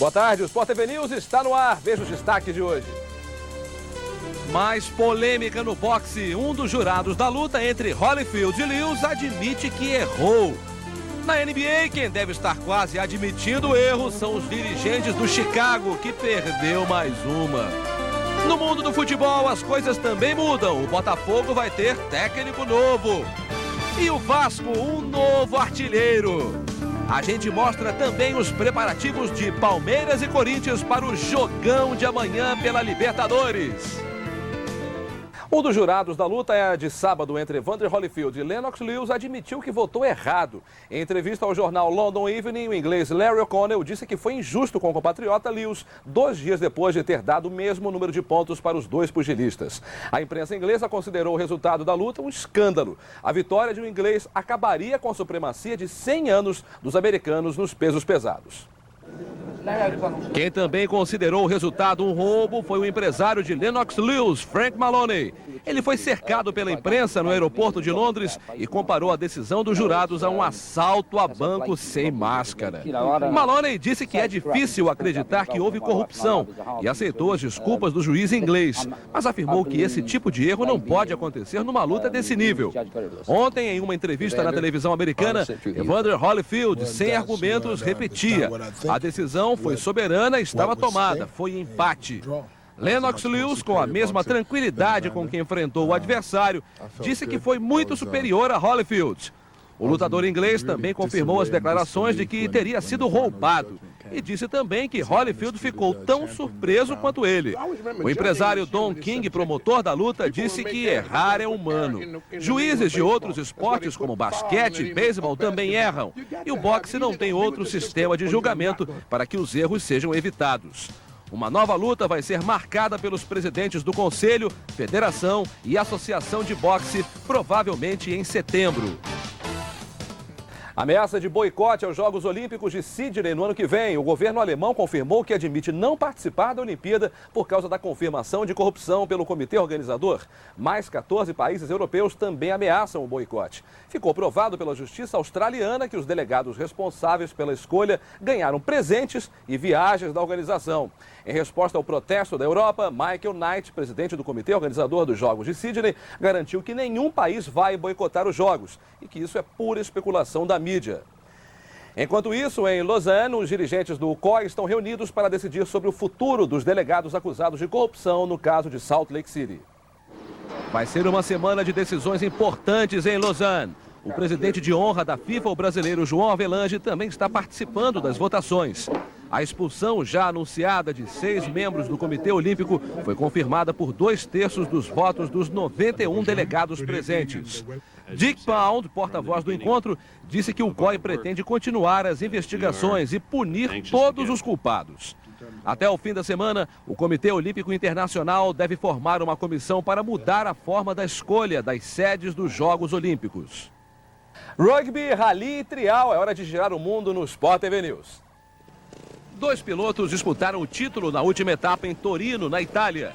Boa tarde, o Sport TV News está no ar. Veja os destaques de hoje. Mais polêmica no boxe. Um dos jurados da luta entre Holyfield e Lewis admite que errou. Na NBA, quem deve estar quase admitindo o erro são os dirigentes do Chicago, que perdeu mais uma. No mundo do futebol, as coisas também mudam. O Botafogo vai ter técnico novo. E o Vasco, um novo artilheiro. A gente mostra também os preparativos de Palmeiras e Corinthians para o jogão de amanhã pela Libertadores. Um dos jurados da luta de sábado entre Evander Holyfield e Lennox Lewis admitiu que votou errado. Em entrevista ao jornal London Evening, o inglês Larry O'Connell disse que foi injusto com o compatriota Lewis 2 dias depois de ter dado o mesmo número de pontos para os dois pugilistas. A imprensa inglesa considerou o resultado da luta um escândalo. A vitória de um inglês acabaria com a supremacia de 100 anos dos americanos nos pesos pesados. Quem também considerou o resultado um roubo foi o empresário de Lennox Lewis, Frank Maloney. Ele foi cercado pela imprensa no aeroporto de Londres e comparou a decisão dos jurados a um assalto a banco sem máscara. Maloney disse que é difícil acreditar que houve corrupção e aceitou as desculpas do juiz inglês, mas afirmou que esse tipo de erro não pode acontecer numa luta desse nível. Ontem, em uma entrevista na televisão americana, Evander Holyfield, sem argumentos, repetia: a decisão foi soberana e estava tomada, foi empate. Lennox Lewis, com a mesma tranquilidade com que enfrentou o adversário, disse que foi muito superior a Holyfield. O lutador inglês também confirmou as declarações de que teria sido roubado e disse também que Holyfield ficou tão surpreso quanto ele. O empresário Don King, promotor da luta, disse que errar é humano. Juízes de outros esportes como basquete e beisebol também erram e o boxe não tem outro sistema de julgamento para que os erros sejam evitados. Uma nova luta vai ser marcada pelos presidentes do Conselho, Federação e Associação de Boxe, provavelmente em setembro. Ameaça de boicote aos Jogos Olímpicos de Sydney no ano que vem. O governo alemão confirmou que admite não participar da Olimpíada por causa da confirmação de corrupção pelo comitê organizador. Mais 14 países europeus também ameaçam o boicote. Ficou provado pela justiça australiana que os delegados responsáveis pela escolha ganharam presentes e viagens da organização. Em resposta ao protesto da Europa, Michael Knight, presidente do comitê organizador dos Jogos de Sydney, garantiu que nenhum país vai boicotar os Jogos e que isso é pura especulação da mídia. Enquanto isso, em Lausanne, os dirigentes do COI estão reunidos para decidir sobre o futuro dos delegados acusados de corrupção no caso de Salt Lake City. Vai ser uma semana de decisões importantes em Lausanne. O presidente de honra da FIFA, o brasileiro João Avelange, também está participando das votações. A expulsão já anunciada de 6 membros do Comitê Olímpico foi confirmada por 2/3 dos votos dos 91 delegados presentes. Dick Pound, porta-voz do encontro, disse que o COI pretende continuar as investigações e punir todos os culpados. Até o fim da semana, o Comitê Olímpico Internacional deve formar uma comissão para mudar a forma da escolha das sedes dos Jogos Olímpicos. Rugby, rally e trial. É hora de girar o mundo no Sport TV News. 2 pilotos disputaram o título na última etapa em Torino, na Itália.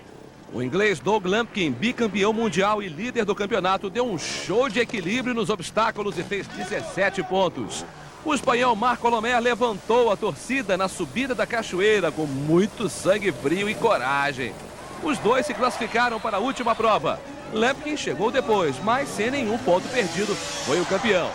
O inglês Doug Lampkin, bicampeão mundial e líder do campeonato, deu um show de equilíbrio nos obstáculos e fez 17 pontos. O espanhol Marco Lomer levantou a torcida na subida da cachoeira com muito sangue frio e coragem. Os dois se classificaram para a última prova. Lampkin chegou depois, mas sem nenhum ponto perdido, foi o campeão.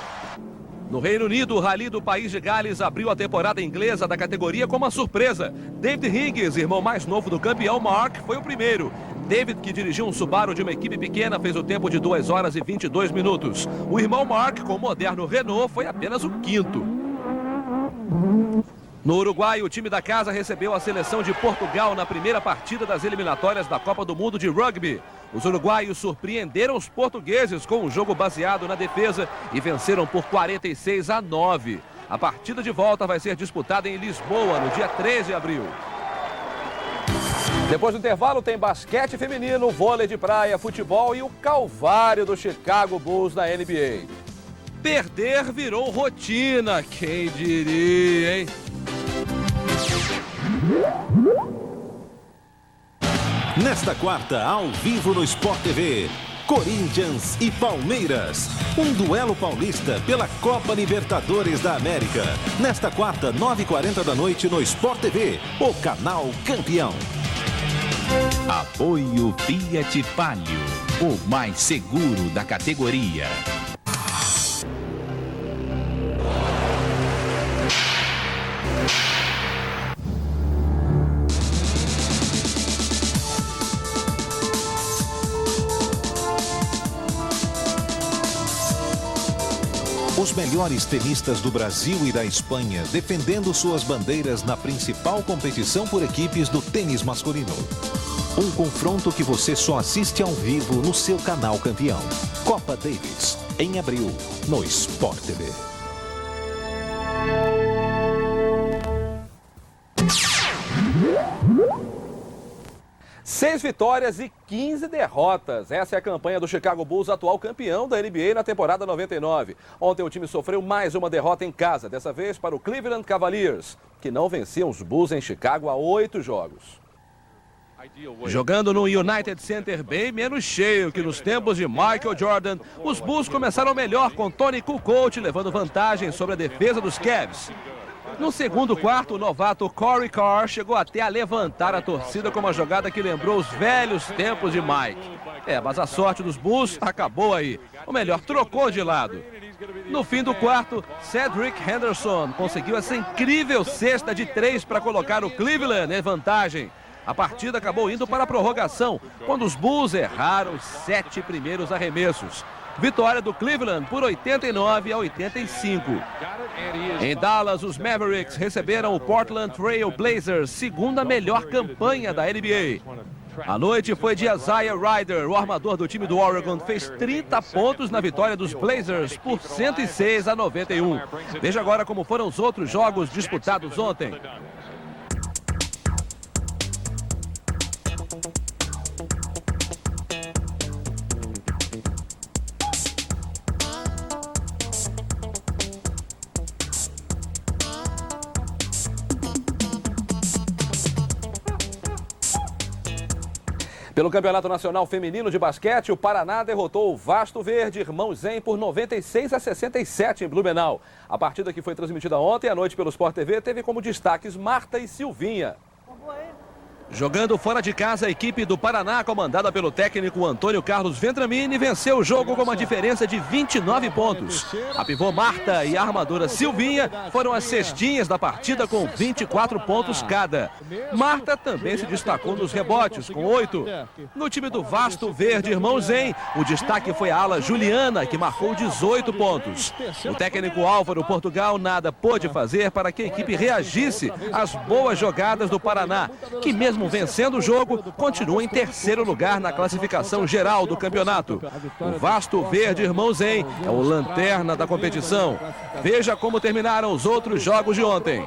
No Reino Unido, o Rally do País de Gales abriu a temporada inglesa da categoria com uma surpresa. David Higgs, irmão mais novo do campeão Mark, foi o primeiro. David, que dirigiu um Subaru de uma equipe pequena, fez o tempo de 2 horas e 22 minutos. O irmão Mark, com o moderno Renault, foi apenas o 5º. No Uruguai, o time da casa recebeu a seleção de Portugal na primeira partida das eliminatórias da Copa do Mundo de Rugby. Os uruguaios surpreenderam os portugueses com um jogo baseado na defesa e venceram por 46-9. A partida de volta vai ser disputada em Lisboa no dia 13 de abril. Depois do intervalo tem basquete feminino, vôlei de praia, futebol e o calvário do Chicago Bulls na NBA. Perder virou rotina, quem diria, hein? Nesta quarta, ao vivo no Sport TV, Corinthians e Palmeiras. Um duelo paulista pela Copa Libertadores da América. Nesta quarta, 9h40 da noite no Sport TV, o canal campeão. Apoio Fiat Palio, o mais seguro da categoria. Os melhores tenistas do Brasil e da Espanha defendendo suas bandeiras na principal competição por equipes do tênis masculino. Um confronto que você só assiste ao vivo no seu canal campeão. Copa Davis, em abril, no Sport TV. Seis vitórias e 15 derrotas. Essa é a campanha do Chicago Bulls, atual campeão da NBA na temporada 99. Ontem o time sofreu mais uma derrota em casa, dessa vez para o Cleveland Cavaliers, que não venciam os Bulls em Chicago há 8 jogos. Jogando no United Center bem menos cheio que nos tempos de Michael Jordan, os Bulls começaram melhor com Tony Kukoc levando vantagem sobre a defesa dos Cavs. No segundo quarto, o novato Corey Carr chegou até a levantar a torcida com uma jogada que lembrou os velhos tempos de Mike. Mas a sorte dos Bulls acabou aí. Ou melhor, trocou de lado. No fim do quarto, Cedric Henderson conseguiu essa incrível cesta de 3 para colocar o Cleveland em vantagem. A partida acabou indo para a prorrogação, quando os Bulls erraram os 7 primeiros arremessos. Vitória do Cleveland por 89-85. Em Dallas, os Mavericks receberam o Portland Trail Blazers, segunda melhor campanha da NBA. A noite foi de Isaiah Rider, o armador do time do Oregon, fez 30 pontos na vitória dos Blazers por 106-91. Veja agora como foram os outros jogos disputados ontem. Pelo Campeonato Nacional Feminino de Basquete, o Paraná derrotou o Vasto Verde Irmãos Zen por 96-67 em Blumenau. A partida que foi transmitida ontem à noite pelo Sport TV teve como destaques Marta e Silvinha. Jogando fora de casa, a equipe do Paraná, comandada pelo técnico Antônio Carlos Vendramini, venceu o jogo com uma diferença de 29 pontos. A pivô Marta e a armadora Silvinha foram as cestinhas da partida com 24 pontos cada. Marta também se destacou nos rebotes, com 8. No time do Vasto Verde Irmãos Zen, o destaque foi a ala Juliana, que marcou 18 pontos. O técnico Álvaro Portugal nada pôde fazer para que a equipe reagisse às boas jogadas do Paraná, que mesmo vencendo o jogo, continua em terceiro lugar na classificação geral do campeonato. O Vasto Verde Irmãos Zen é o lanterna da competição. Veja como terminaram os outros jogos de ontem.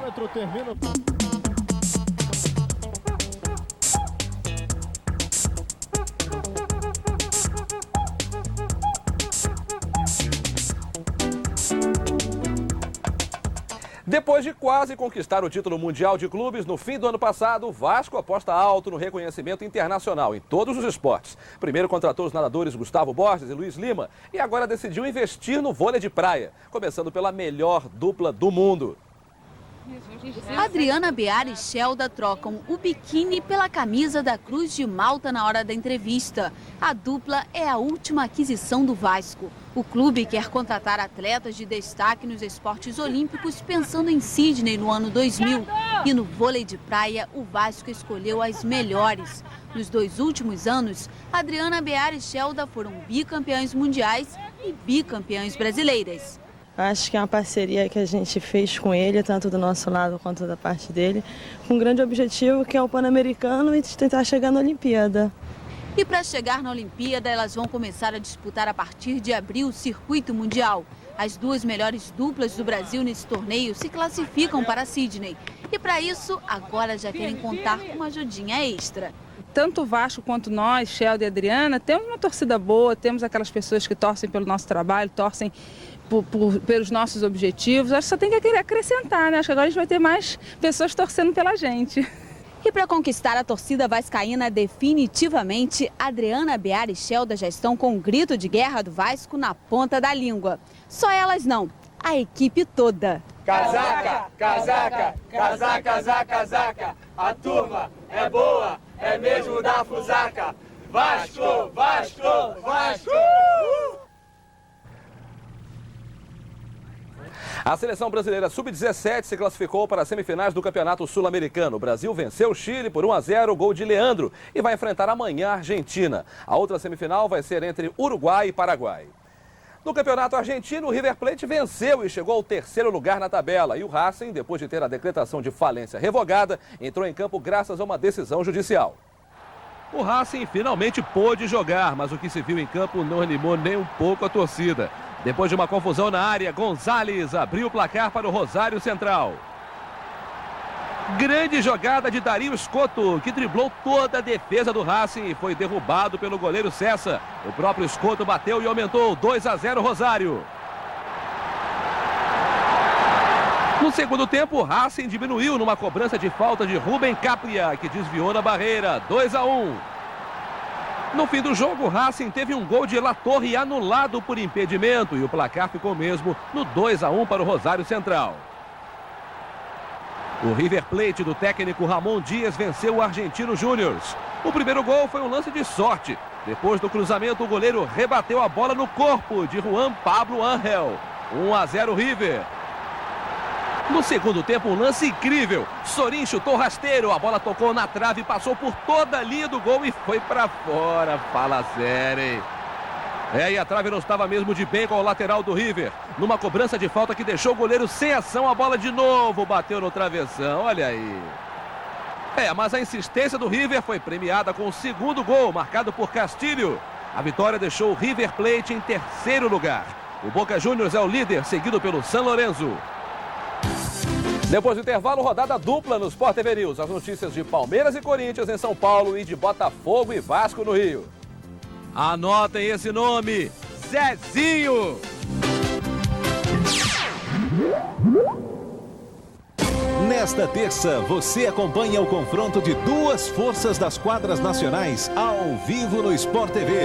Depois de quase conquistar o título mundial de clubes no fim do ano passado, o Vasco aposta alto no reconhecimento internacional em todos os esportes. Primeiro contratou os nadadores Gustavo Borges e Luiz Lima e agora decidiu investir no vôlei de praia, começando pela melhor dupla do mundo. Adriana Bear e Shelda trocam o biquíni pela camisa da Cruz de Malta na hora da entrevista. A dupla é a última aquisição do Vasco. O clube quer contratar atletas de destaque nos esportes olímpicos pensando em Sydney no ano 2000. E no vôlei de praia, o Vasco escolheu as melhores. Nos 2 últimos anos, Adriana Bear e Shelda foram bicampeãs mundiais e bicampeãs brasileiras. Acho que é uma parceria que a gente fez com ele, tanto do nosso lado quanto da parte dele, com um grande objetivo que é o Pan-Americano e tentar chegar na Olimpíada. E para chegar na Olimpíada, elas vão começar a disputar a partir de abril o circuito mundial. As 2 melhores duplas do Brasil nesse torneio se classificam para Sydney. E para isso, agora já querem contar com uma ajudinha extra. Tanto o Vasco quanto nós, Shelda e Adriana, temos uma torcida boa, temos aquelas pessoas que torcem pelo nosso trabalho, torcem pelos nossos objetivos. Acho que só tem que querer acrescentar, né? Acho que agora a gente vai ter mais pessoas torcendo pela gente. E para conquistar a torcida vascaína definitivamente, Adriana, Biara e Shelda já estão com o grito de guerra do Vasco na ponta da língua. Só elas não, a equipe toda. Casaca, casaca, casaca, casaca, casaca, a turma é boa, é mesmo da Fusaca. Vasco, Vasco, Vasco! A seleção brasileira sub-17 se classificou para as semifinais do Campeonato Sul-Americano. O Brasil venceu o Chile por 1-0, gol de Leandro, e vai enfrentar amanhã a Argentina. A outra semifinal vai ser entre Uruguai e Paraguai. No Campeonato Argentino, o River Plate venceu e chegou ao 3º lugar na tabela. E o Racing, depois de ter a decretação de falência revogada, entrou em campo graças a uma decisão judicial. O Racing finalmente pôde jogar, mas o que se viu em campo não animou nem um pouco a torcida. Depois de uma confusão na área, Gonzalez abriu o placar para o Rosário Central. Grande jogada de Dario Scotto, que driblou toda a defesa do Racing e foi derrubado pelo goleiro Cessa. O próprio Scotto bateu e aumentou 2-0 Rosário. No segundo tempo, o Racing diminuiu numa cobrança de falta de Rubem Capria, que desviou na barreira, 2-1. No fim do jogo, o Racing teve um gol de La Torre anulado por impedimento e o placar ficou mesmo no 2-1 para o Rosário Central. O River Plate do técnico Ramon Dias venceu o Argentino Júnior. O primeiro gol foi um lance de sorte. Depois do cruzamento, o goleiro rebateu a bola no corpo de Juan Pablo Ángel. 1-0 River. No segundo tempo, um lance incrível. Sorin chutou rasteiro, a bola tocou na trave, passou por toda a linha do gol e foi para fora. Fala sério, hein? E a trave não estava mesmo de bem com o lateral do River. Numa cobrança de falta que deixou o goleiro sem ação, a bola de novo bateu no travessão, olha aí. Mas a insistência do River foi premiada com o segundo gol, marcado por Castilho. A vitória deixou o River Plate em 3º lugar. O Boca Juniors é o líder, seguido pelo San Lorenzo. Depois do intervalo, rodada dupla no Sport TV News. As notícias de Palmeiras e Corinthians em São Paulo e de Botafogo e Vasco no Rio. Anotem esse nome, Zezinho. Nesta terça, você acompanha o confronto de duas forças das quadras nacionais ao vivo no Sport TV.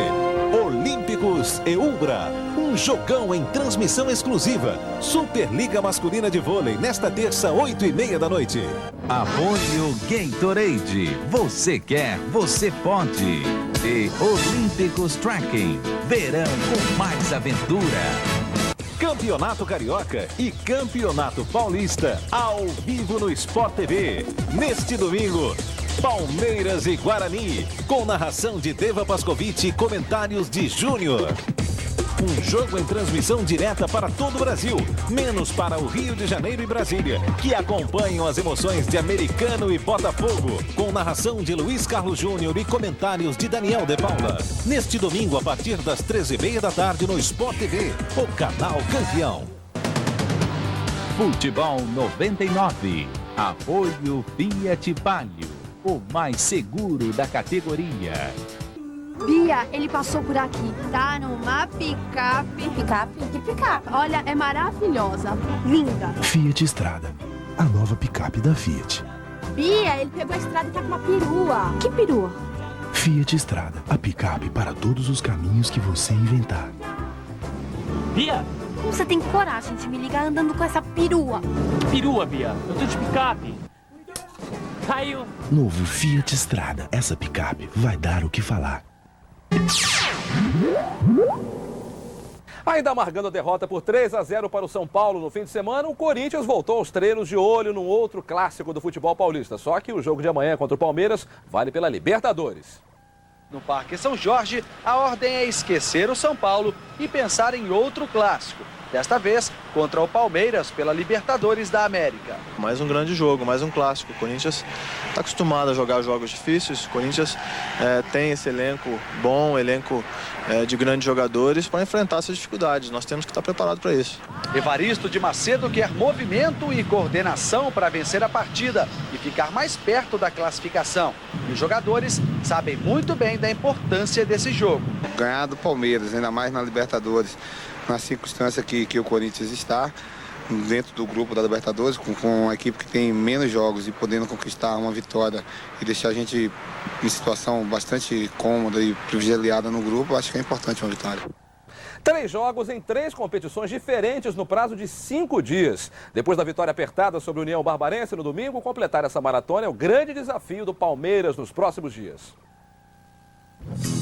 Olímpicos e Umbra. Um jogão em transmissão exclusiva. Superliga Masculina de Vôlei, nesta terça, 8h30 da noite. Apoio Gatorade. Você quer, você pode. E Olímpicos Tracking. Verão com mais aventura. Campeonato Carioca e Campeonato Paulista ao vivo no Sport TV. Neste domingo, Palmeiras e Guarani, com narração de Deva Pascovitch e comentários de Júnior. Um jogo em transmissão direta para todo o Brasil, menos para o Rio de Janeiro e Brasília, que acompanham as emoções de Americano e Botafogo, com narração de Luiz Carlos Júnior e comentários de Daniel de Paula. Neste domingo, a partir das 13h30 da tarde no Sport TV, o canal campeão. Futebol 99. Apoio Fiat Palio, o mais seguro da categoria. Bia, ele passou por aqui. Tá numa picape. Picape? Que picape? Olha, é maravilhosa. Linda. Fiat Strada, a nova picape da Fiat. Bia, ele pegou a estrada e tá com uma perua. Que perua? Fiat Strada, a picape para todos os caminhos que você inventar. Bia? Como você tem coragem de me ligar andando com essa perua? Perua, Bia. Eu tô de picape. Caiu. Novo Fiat Strada. Essa picape vai dar o que falar. Ainda amargando a derrota por 3-0 para o São Paulo no fim de semana, o Corinthians voltou aos treinos de olho num outro clássico do futebol paulista. Só que o jogo de amanhã contra o Palmeiras vale pela Libertadores. No Parque São Jorge, a ordem é esquecer o São Paulo e pensar em outro clássico. Desta vez, contra o Palmeiras pela Libertadores da América. Mais um grande jogo, mais um clássico. O Corinthians está acostumado a jogar jogos difíceis. O Corinthians tem esse elenco bom, elenco de grandes jogadores para enfrentar essas dificuldades. Nós temos que estar preparados para isso. Evaristo de Macedo quer movimento e coordenação para vencer a partida e ficar mais perto da classificação. E os jogadores sabem muito bem da importância desse jogo. Ganhar do Palmeiras, ainda mais na Libertadores, na circunstância que o Corinthians está, dentro do grupo da Libertadores, com uma equipe que tem menos jogos e podendo conquistar uma vitória e deixar a gente em situação bastante cômoda e privilegiada no grupo, acho que é importante uma vitória. 3 jogos em 3 competições diferentes no prazo de 5 dias. Depois da vitória apertada sobre a União Barbarense no domingo, completar essa maratona é o grande desafio do Palmeiras nos próximos dias.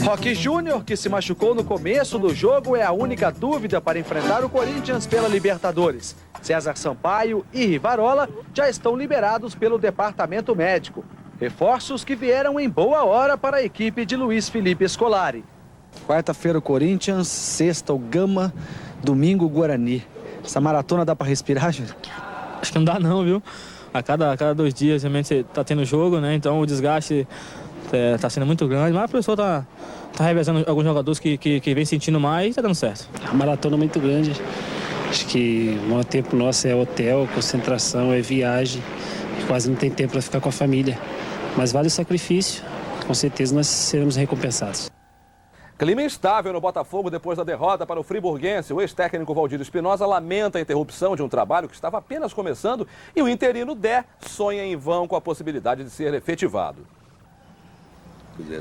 Roque Júnior, que se machucou no começo do jogo, é a única dúvida para enfrentar o Corinthians pela Libertadores. César Sampaio e Rivarola já estão liberados pelo departamento médico. Reforços que vieram em boa hora para a equipe de Luiz Felipe Scolari. Quarta-feira o Corinthians, sexta o Gama, domingo o Guarani. Essa maratona dá para respirar, Júnior? Acho que não dá não, viu? A cada 2 dias realmente tá tendo jogo, né? Então o desgaste tá sendo muito grande, mas a pessoa tá revezando alguns jogadores que vem sentindo mais e tá dando certo. A maratona é muito grande. Acho que o maior tempo nosso é hotel, concentração, é viagem. Quase não tem tempo para ficar com a família. Mas vale o sacrifício. Com certeza nós seremos recompensados. Clima instável no Botafogo depois da derrota para o friburguense. O ex-técnico Valdir Espinosa lamenta a interrupção de um trabalho que estava apenas começando e o interino Dé sonha em vão com a possibilidade de ser efetivado.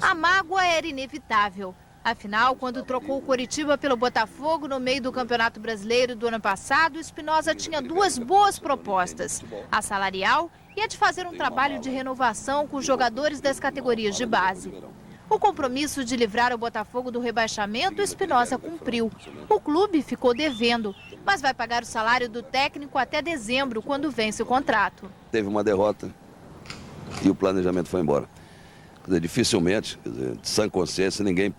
A mágoa era inevitável. Afinal, quando trocou o Coritiba pelo Botafogo no meio do Campeonato Brasileiro do ano passado, Espinosa tinha 2 boas propostas: a salarial e a de fazer um trabalho de renovação com os jogadores das categorias de base. O compromisso de livrar o Botafogo do rebaixamento, Espinosa cumpriu. O clube ficou devendo, mas vai pagar o salário do técnico até dezembro, quando vence o contrato. Teve uma derrota e o planejamento foi embora. Quer dizer, dificilmente, de sã consciência, ninguém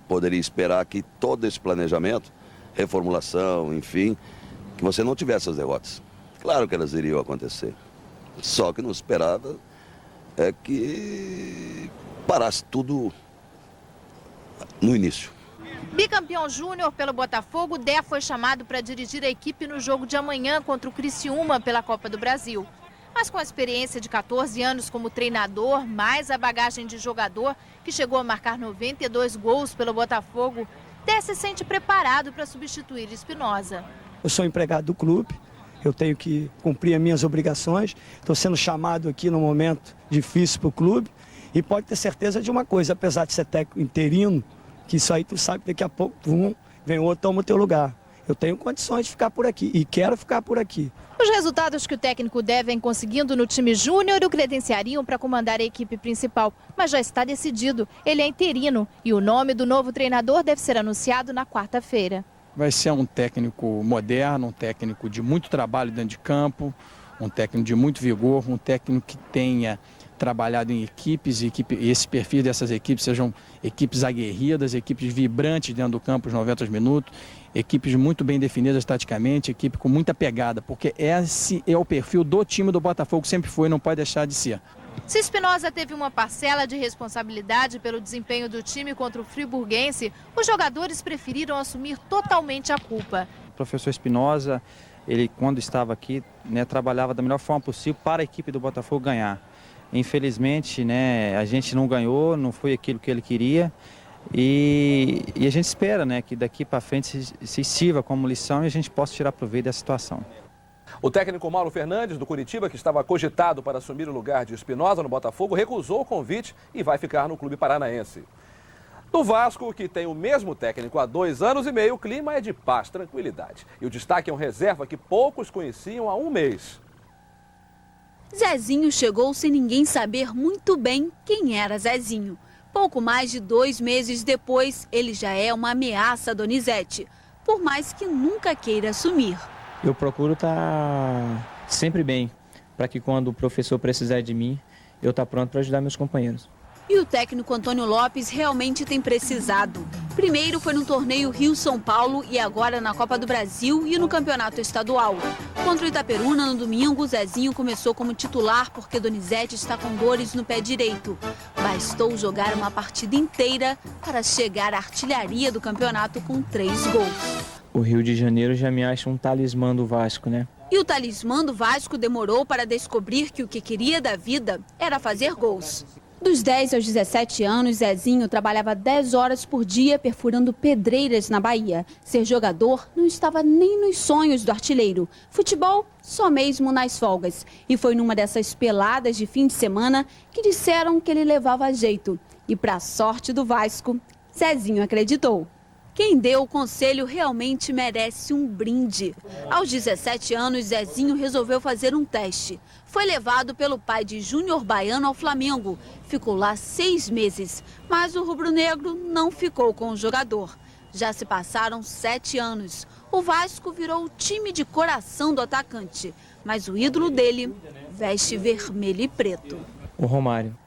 poderia esperar que todo esse planejamento, reformulação, enfim, que você não tivesse as derrotas. Claro que elas iriam acontecer. Só que não esperava é que parasse tudo no início. Bicampeão júnior pelo Botafogo, Dé foi chamado para dirigir a equipe no jogo de amanhã contra o Criciúma pela Copa do Brasil. Mas com a experiência de 14 anos como treinador, mais a bagagem de jogador, que chegou a marcar 92 gols pelo Botafogo, Dé se sente preparado para substituir Espinosa. Eu sou empregado do clube, eu tenho que cumprir as minhas obrigações, estou sendo chamado aqui num momento difícil para o clube e pode ter certeza de uma coisa, apesar de ser técnico interino, que isso aí tu sabe que daqui a pouco vem outro, toma o teu lugar. Eu tenho condições de ficar por aqui e quero ficar por aqui. Os resultados que o técnico Dé vem conseguindo no time júnior o credenciariam para comandar a equipe principal. Mas já está decidido, ele é interino e o nome do novo treinador deve ser anunciado na quarta-feira. Vai ser um técnico moderno, um técnico de muito trabalho dentro de campo, um técnico de muito vigor, um técnico que tenha trabalhado em equipes e esse perfil dessas equipes sejam equipes aguerridas, equipes vibrantes dentro do campo os 90 minutos, equipes muito bem definidas taticamente, equipe com muita pegada, porque esse é o perfil do time do Botafogo, sempre foi e não pode deixar de ser. Se Espinosa teve uma parcela de responsabilidade pelo desempenho do time contra o friburguense, os jogadores preferiram assumir totalmente a culpa. O professor Espinosa, ele quando estava aqui, trabalhava da melhor forma possível para a equipe do Botafogo ganhar. Infelizmente, a gente não ganhou, não foi aquilo que ele queria e a gente espera, que daqui para frente se sirva como lição e a gente possa tirar proveito dessa situação. O técnico Mauro Fernandes, do Coritiba, que estava cogitado para assumir o lugar de Espinosa no Botafogo, recusou o convite e vai ficar no clube paranaense. No Vasco, que tem o mesmo técnico há 2 anos e meio, o clima é de paz, tranquilidade. E o destaque é um reserva que poucos conheciam há 1 mês. Zezinho chegou sem ninguém saber muito bem quem era Zezinho. Pouco mais de 2 meses depois, ele já é uma ameaça a Donizete, por mais que nunca queira assumir. Eu procuro estar sempre bem, para que quando o professor precisar de mim, eu estar pronto para ajudar meus companheiros. E o técnico Antônio Lopes realmente tem precisado. Primeiro foi no torneio Rio-São Paulo e agora na Copa do Brasil e no Campeonato Estadual. Contra o Itaperuna, no domingo, Zezinho começou como titular porque Donizete está com dores no pé direito. Bastou jogar uma partida inteira para chegar à artilharia do campeonato com 3 gols. O Rio de Janeiro já me acha um talismã do Vasco, E o talismã do Vasco demorou para descobrir que o que queria da vida era fazer gols. Dos 10 aos 17 anos, Zezinho trabalhava 10 horas por dia perfurando pedreiras na Bahia. Ser jogador não estava nem nos sonhos do artilheiro. Futebol, só mesmo nas folgas. E foi numa dessas peladas de fim de semana que disseram que ele levava jeito. E para a sorte do Vasco, Zezinho acreditou. Quem deu o conselho realmente merece um brinde. Aos 17 anos, Zezinho resolveu fazer um teste. Foi levado pelo pai de Júnior Baiano ao Flamengo. Ficou lá 6 meses, mas o rubro-negro não ficou com o jogador. Já se passaram 7 anos. O Vasco virou o time de coração do atacante, mas o ídolo dele veste vermelho e preto. O Romário.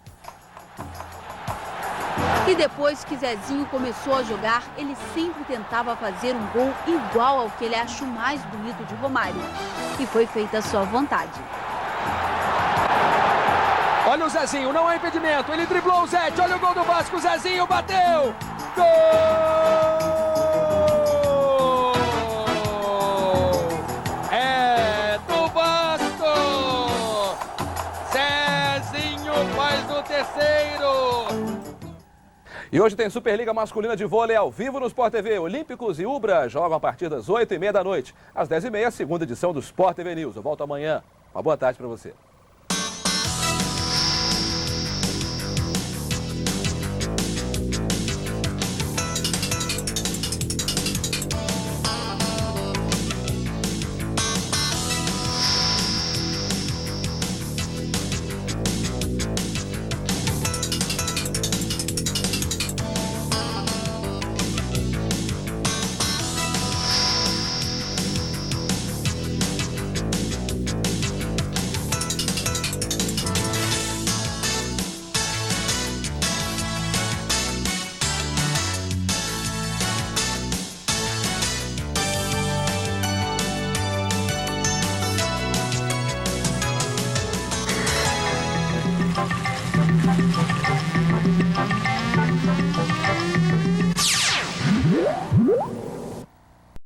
E depois que Zezinho começou a jogar, ele sempre tentava fazer um gol igual ao que ele acha o mais bonito de Romário. E foi feita a sua vontade. Olha o Zezinho, não há impedimento. Ele driblou o Zete. Olha o gol do Vasco. O Zezinho bateu. Gol! É do Vasco. Zezinho faz o terceiro. E hoje tem Superliga Masculina de Vôlei ao vivo no Sport TV. Olímpicos e Ubra jogam a partir das 8h30 da noite. Às 10h30, segunda edição do Sport TV News. Eu volto amanhã. Uma boa tarde para você.